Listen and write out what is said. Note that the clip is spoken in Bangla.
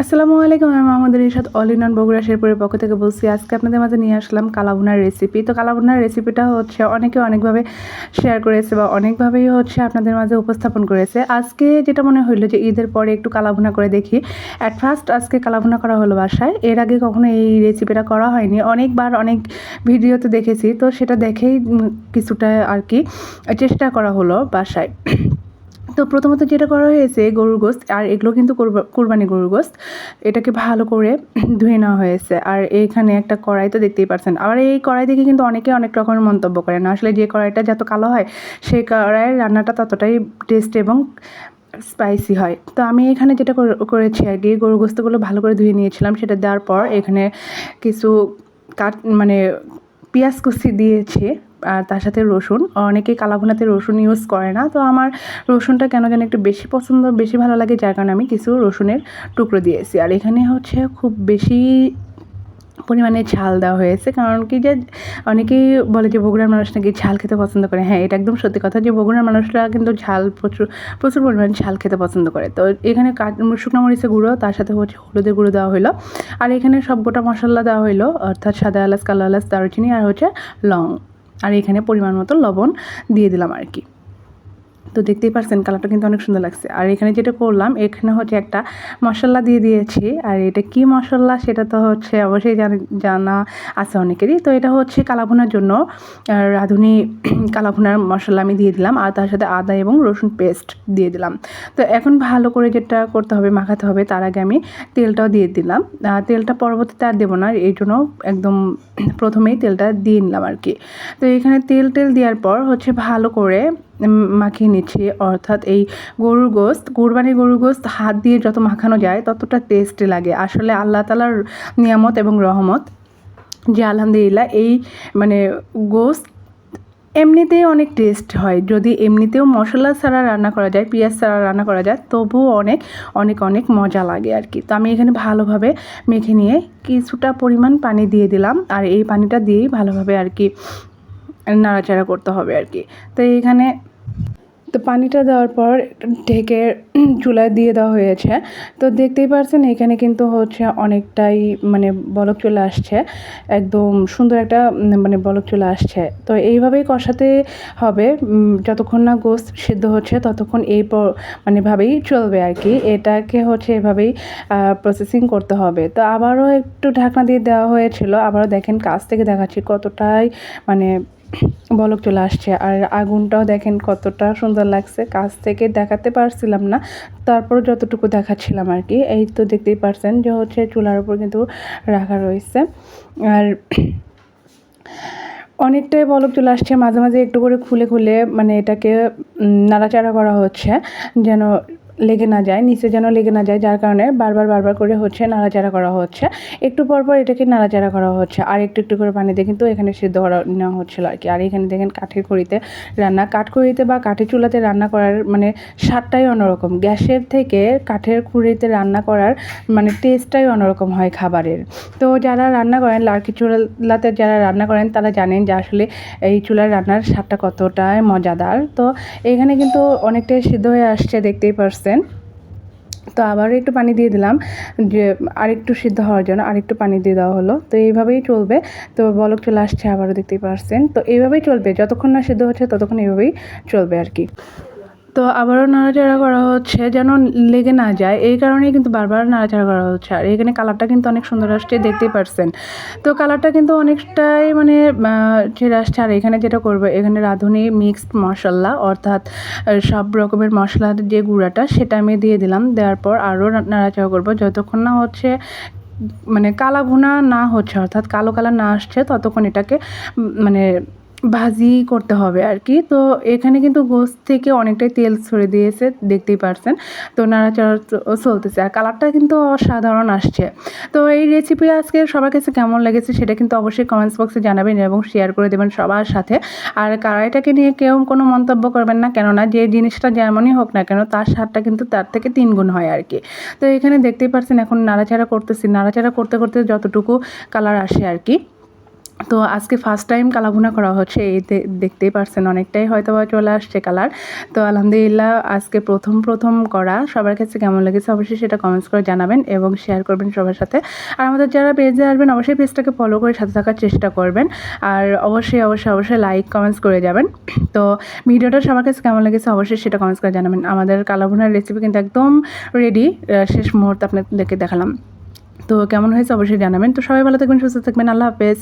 আসসালামু আলাইকুম, আমি মাহমুদুল ইরশাদ অল ইন ওয়ান বগুড়া শেরপুরের পক্ষ থেকে বলছি। আজকে আপনাদের মাঝে নিয়ে আসলাম কালাভুনার রেসিপি। তো কালাভুনার রেসিপিটা হচ্ছে অনেকে অনেকভাবে শেয়ার করেছে বা অনেকভাবেই হচ্ছে আপনাদের মাঝে উপস্থাপন করেছে। আজকে যেটা মনে হইলো যে ঈদের পরে একটু কালাভুনা করে দেখি। অ্যাট ফার্স্ট আজকে কালাভুনা করা হলো বাসায়। এর আগে কখনো এই রেসিপিটা করা হয়নি, অনেকবার অনেক ভিডিওতে দেখেছি, তো সেটা দেখেই কিছুটা আর কি চেষ্টা করা হলো বাসায়। তো প্রথমত যেটা করা হয়েছে গরুর গোশত, আর এগুলো কিন্তু কুরবানি গরুর গোশত, এটাকে ভালো করে ধুয়ে নেওয়া হয়েছে। আর এইখানে একটা কড়াই তো দেখতেই পাচ্ছেন। আবার এই কড়াই দেখে কিন্তু অনেকে অনেক রকমের মন্তব্য করেন। আসলে যে কড়াইটা যত কালো হয় সেই কড়াইয়ের রান্নাটা ততটাই টেস্ট এবং স্পাইসি হয়। তো আমি এখানে যেটা করেছি আর কি, গরুর গোশতগুলো ভালো করে ধুয়ে নিয়েছিলাম। সেটা দেওয়ার পর এখানে কিছু মানে পেঁয়াজ কুচি দিয়েছি, আর তার সাথে রসুন। অনেকেই কালাভুনাতে রসুন ইউজ করে না, তো আমার রসুনটা কেন যেন একটু বেশি ভালো লাগে, যার কারণে আমি কিছু রসুনের টুকরো দিয়েছি। আর এখানে হচ্ছে খুব বেশি পরিমাণে ঝাল দেওয়া হয়েছে, কারণ কি যে অনেকেই বলে যে বগুড়ার মানুষ নাকি ঝাল খেতে পছন্দ করে। হ্যাঁ, এটা একদম সত্যি কথা যে বগুড়ার মানুষরা কিন্তু ঝাল প্রচুর পরিমাণে ঝাল খেতে পছন্দ করে। তো এখানে শুকনো মরিচের গুঁড়ো, তার সাথে হচ্ছে হলুদের গুঁড়ো দেওয়া হলো। আর এখানে সব গোটা মশলা দেওয়া হলো, অর্থাৎ সাদা এলাচ, কালো এলাচ, দারুচিনি আর হচ্ছে লং। আর এখানে পরিমাণ মতো লবণ দিয়ে দিলাম আর কি। তো দেখতেই পারছেন কালারটা কিন্তু অনেক সুন্দর লাগছে। আর এখানে যেটা করলাম, এখানে হচ্ছে একটা মশলা দিয়ে দিয়েছি। আর এটা কি মশলা সেটা তো হচ্ছে অবশ্যই জানা আছে অনেকেরই। তো এটা হচ্ছে কালাভুনার জন্য রাঁধুনি কালাভুনার মশলা আমি দিয়ে দিলাম, আর তার সাথে আদা এবং রসুন পেস্ট দিয়ে দিলাম। তো এখন ভালো করে যেটা করতে হবে, মাখাতে হবে, তার আগে আমি তেলটাও দিয়ে দিলাম। তেলটা পরবর্তীতে আর দেবো না, এই জন্য একদম প্রথমেই তেলটা দিয়ে নিলাম আর কি। তো এখানে তেল দেওয়ার পর হচ্ছে ভালো করে মাখিয়ে নিচ্ছি। অর্থাৎ এই কুরবানির গরুর গোশত হাত দিয়ে যত মাখানো যায় ততটা টেস্টি লাগে। আসলে আল্লাহ তাআলার নিয়ামত এবং রহমত যে আলহামদুলিল্লাহ এই মানে গোশত এমনিতেই অনেক টেস্ট হয়। যদি এমনিতেও মশলা ছাড়া রান্না করা যায়, পেঁয়াজ ছাড়া রান্না করা যায়, তবুও অনেক অনেক অনেক মজা লাগে আর কি। তো আমি এখানে ভালোভাবে মেখে নিয়ে কিছুটা পরিমাণ পানি দিয়ে দিলাম, আর এই পানিটা দিয়েই ভালোভাবে আর কি নাড়াচাড়া করতে হবে আর কি। তো এইখানে তো পানিটা দেওয়ার পর ঢেকে চুলায় দিয়ে দেওয়া হয়েছে। তো দেখতেই পারছেন এখানে কিন্তু হচ্ছে অনেকটাই মানে বলক চলে আসছে, একদম সুন্দর একটা মানে বলক চলে আসছে। তো এইভাবেই কষাতে হবে যতক্ষণ না গোশত সিদ্ধ হচ্ছে, ততক্ষণ মানে ভাবেই চলবে আর কি। এটাকে হচ্ছে এভাবেই প্রসেসিং করতে হবে। তো আবারও একটু ঢাকনা দিয়ে দেওয়া হয়েছিল। আবারও দেখেন কাছ থেকে দেখাচ্ছি কতটাই মানে বলক চলে আসছে। আর আগুনটাও দেখেন কতটা সুন্দর লাগছে, কাছ থেকে দেখাতে পারছিলাম না, তারপর যতটুকু দেখাচ্ছিলাম আর কি। এই তো দেখতেই পারছেন যে হচ্ছে চুলার উপর কিন্তু রাখা রয়েছে। আর অনেকটাই বলক চলে আসছে, মাঝে মাঝে একটু করে খুলে মানে এটাকে নাড়াচাড়া করা হচ্ছে যেন লেগে না যায়, নিচে যেন লেগে না যায়, যার কারণে বারবার করে হচ্ছে নাড়াচাড়া করা হচ্ছে। একটু পর এটাকে নাড়াচাড়া করা হচ্ছে, আর একটু করে পানি দিয়ে কিন্তু এখানে সিদ্ধ করা নেওয়া হচ্ছিলো আর কি। আর এখানে দেখেন কাঠের খড়িতে কাঠখড়িতে বা কাঠের চুলাতে রান্না করার মানে স্বাদটাই অন্যরকম। গ্যাসের থেকে কাঠের খড়িতে রান্না করার মানে টেস্টটাই অন্যরকম হয় খাবারের। তো যারা রান্না করেন লার্কি চুলাতে যারা রান্না করেন তারা জানেন যে আসলে এই চুলার রান্নার স্বাদটা কতটাই মজাদার। তো এখানে কিন্তু অনেকটাই সিদ্ধ হয়ে আসছে, দেখতেই পারছেন। তো আবারও একটু পানি দিয়ে দিলাম, যে আরেকটু সিদ্ধ হওয়ার জন্য আরেকটু পানি দিয়ে দেওয়া হলো। তো এইভাবেই চলবে। তো বলক চলে আসছে আবারও, দেখতেই পারছেন। তো এইভাবেই চলবে, যতক্ষণ না সিদ্ধ হচ্ছে ততক্ষণ এইভাবেই চলবে আর কি। তো আবারও নাড়াচাড়া করা হচ্ছে যেন লেগে না যায়, এই কারণেই কিন্তু বারবার নাড়াচাড়া করা হচ্ছে। আর এখানে কালারটা কিন্তু অনেক সুন্দর আসছে, দেখতেই পারছেন। তো কালারটা কিন্তু অনেকটাই মানে ছেড়ে আসছে। আর এখানে যেটা করবো, এখানে রাঁধুনি মিক্সড মশলা, অর্থাৎ সব রকমের মশলার যে গুঁড়াটা সেটা আমি দিয়ে দিলাম। দেওয়ার পর আরও নাড়াচাড়া করবো যতক্ষণ না হচ্ছে মানে কালা ভুনা না হচ্ছে, অর্থাৎ কালো কালার না আসছে, ততক্ষণ এটাকে মানে ভাজি করতে হবে আর কি। তো এখানে কিন্তু গোশত থেকে অনেকটাই তেল ছড়ে দিয়েছে, দেখতেই পারছেন। তো নাড়াচাড়া চলতেছে, আর কালারটা কিন্তু অসাধারণ আসছে। তো এই রেসিপি আজকে সবার কাছে কেমন লেগেছে সেটা কিন্তু অবশ্যই কমেন্টস বক্সে জানাবেন এবং শেয়ার করে দেবেন সবার সাথে। আর কড়াইটাকে নিয়ে কেউ কোনো মন্তব্য করবেন না, কেননা যে জিনিসটা যেমনই হোক না কেন তার স্বাদটা কিন্তু তার থেকে 3 গুণ হয় আর কি। তো এখানে দেখতেই পারছেন এখন নাড়াচাড়া করতেছি, নাড়াচাড়া করতে যতটুকু কালার আসে আর কি, তো আজকে ফার্স্ট টাইম কালাভুনা করা হচ্ছে, এই দেখতেই পারছেন অনেকটাই হয়তো বা চলে আসছে কালার। তো আলহামদুলিল্লাহ আজকে প্রথম করা, সবার কাছে কেমন লেগেছে অবশ্যই সেটা কমেন্টস করে জানাবেন এবং শেয়ার করবেন সবার সাথে। আর আমাদের যারা পেজে আসবেন অবশ্যই পেজটাকে ফলো করে সাথে থাকার চেষ্টা করবেন। আর অবশ্যই লাইক কমেন্টস করে যাবেন। তো ভিডিওটা সবার কাছে কেমন লেগেছে অবশ্যই সেটা কমেন্টস করে জানাবেন। আমাদের কালাভুনার রেসিপি কিন্তু একদম রেডি, শেষ মুহূর্তে আপনাদেরকে দেখালাম। তো কেমন হয়েছে অবশ্যই জানাবেন। তো সবাই ভালো থাকবেন, সুস্থ থাকবেন, আল্লাহ হাফেজ।